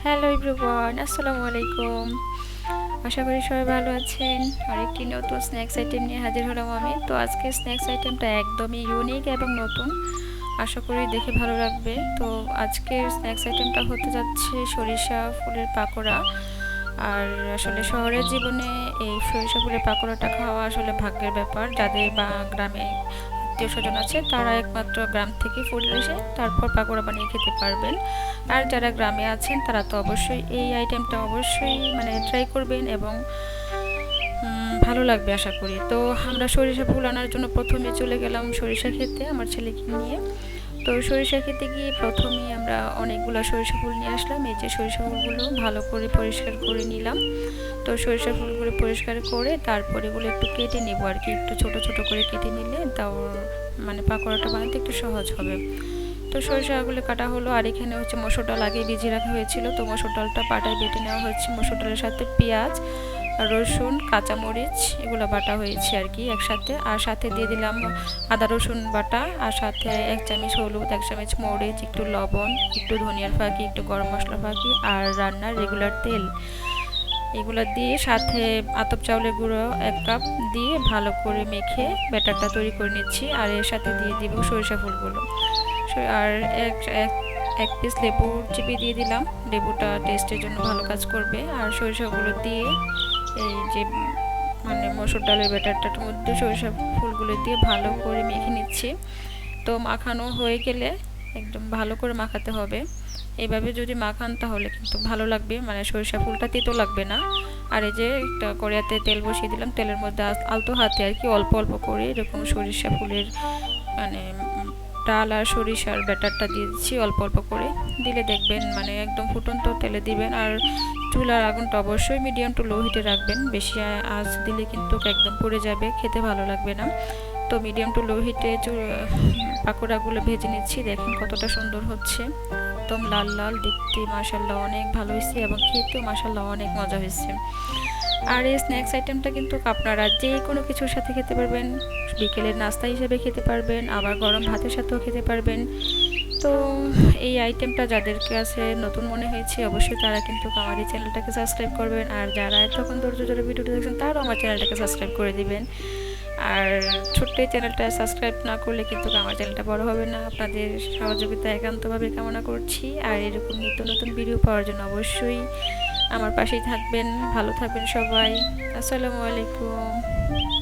Hello everyone, আসসালামু আলাইকুম। আশা করি সবাই ভালো আছেন। আরেকটি নতুন স্ন্যাক্স আইটেম নিয়ে হাজির হলাম আমি। তো আজকে স্ন্যাক্স আইটেমটা একদমই ইউনিক এবং নতুন, আশা করি দেখে ভালো লাগবে। তো আজকের স্ন্যাক্স আইটেমটা হতে যাচ্ছে সরিষা ফুলের পাকোড়া। আর আসলে শহরের জীবনে এই সরিষা ফুলের পাকোড়াটা খাওয়া আসলে ভাগ্যের ব্যাপার। যাদের বা গ্রামে আত্মীয় স্বজন আছে তারা একমাত্র গ্রাম থেকে ফুল এসে তারপর পাকোড়া বানিয়ে খেতে পারবেন। আর যারা গ্রামে আছেন তারা তো অবশ্যই এই আইটেমটা অবশ্যই ট্রাই করবেন এবং ভালো লাগবে আশা করি। তো আমরা সরিষা ফুল আনার জন্য প্রথমে চলে গেলাম সরিষা খেতে আমার ছেলেকে নিয়ে। তো সরিষা খেতে গিয়ে প্রথমেই আমরা অনেকগুলো সরিষা ফুল নিয়ে আসলাম। এই যে সরিষা ফুলগুলো ভালো করে পরিষ্কার করে নিলাম। তো সরিষা ফুলগুলো পরিষ্কার করে তারপর এগুলো একটু কেটে নেব আর কি, একটু ছোট ছোট করে কেটে নিলে তাও পাকোড়াটা বানাতে একটু সহজ হবে। তো সরিষাগুলো কাটা হলো। আর এখানে হচ্ছে মসুর ডাল আগে ভিজিয়ে রাখা হয়েছিল, তো মসুর ডালটা পাটায় বেটে নেওয়া হচ্ছে। মসুর ডালের সাথে পেঁয়াজ, রসুন, কাঁচামরিচ এগুলো বাটা হয়েছে আর কি একসাথে। আর সাথে দিয়ে দিলাম আদা রসুন বাটা, আর সাথে 1 চামচ হলুদ, 1 চামচ মরিচ, একটু লবণ, একটু ধনিয়ার ফাঁকি, একটু গরম মশলা ফাঁকি আর রান্নার রেগুলার তেল। এগুলো দিয়ে সাথে আতপ চাউলের গুঁড়ো 1 কাপ দিয়ে ভালো করে মেখে ব্যাটারটা তৈরি করে নিচ্ছি। আর এর সাথে দিয়ে দিব সরিষা ফুলগুলো। আর এক এক এক পিস লেবু চিপে দিয়ে দিলাম, লেবুটা টেস্টের জন্য ভালো কাজ করবে। আর সরিষাগুলো দিয়ে এই যে মসুর ডালের ব্যাটারটার মধ্যে সরিষা ফুলগুলো দিয়ে ভালো করে মেখে নিচ্ছি। তো মাখানো হয়ে গেলে একদম ভালো করে মাখাতে হবে। এইভাবে যদি মাখান তাহলে কিন্তু ভালো লাগবে, সরিষা ফুলটা তেতো লাগবে না। আর এই যে একটা কড়াইতে তেল বসিয়ে দিলাম, তেলের মধ্যে আলতো হাতে আর কি অল্প অল্প করে এরকম সরিষা ফুলের মানে ডাল আর সরিষার ব্যাটারটা দিয়ে দিচ্ছি অল্প অল্প করে। দিলে দেখবেন একদম ফুটন্ত তেলে দিবেন। আর চুলার আগুনটা অবশ্যই মিডিয়াম টু লো হিটে রাখবেন, বেশি আঁচ দিলে কিন্তু একদম পুড়ে যাবে, খেতে ভালো লাগবে না। তো মিডিয়াম টু লো হিটে পাকোড়াগুলো ভেজে নিচ্ছি। দেখেন কতটা সুন্দর হচ্ছে, একদম লাল লাল দেখতে মাশাআল্লাহ অনেক ভালো হয়েছে এবং খেতেও মাশাআল্লাহ অনেক মজা হয়েছে। আর এই স্ন্যাক্স আইটেমটা কিন্তু আপনারা যে কোনো কিছুর সাথে খেতে পারবেন, বিকেলের নাস্তা হিসেবে খেতে পারবেন, আবার গরম ভাতের সাথেও খেতে পারবেন। তো এই আইটেমটা যাদের কাছে নতুন মনে হয়েছে অবশ্যই তারা কিন্তু আমার এই চ্যানেলটাকে সাবস্ক্রাইব করবেন। আর যারা এতক্ষণ ধৈর্য ধরে ভিডিওটা দেখছেন তারাও আমার চ্যানেলটাকে সাবস্ক্রাইব করে দিবেন। আর ছোট্ট এই চ্যানেলটা সাবস্ক্রাইব না করলে কিন্তু আমার চ্যানেলটা বড় হবে না। আপনাদের সহযোগিতা একান্তভাবে কামনা করছি। আর এরকম নিত্য নতুন ভিডিও পাওয়ার জন্য অবশ্যই আমার পাশেই থাকবেন। ভালো থাকবেন সবাই। আসসালামু আলাইকুম।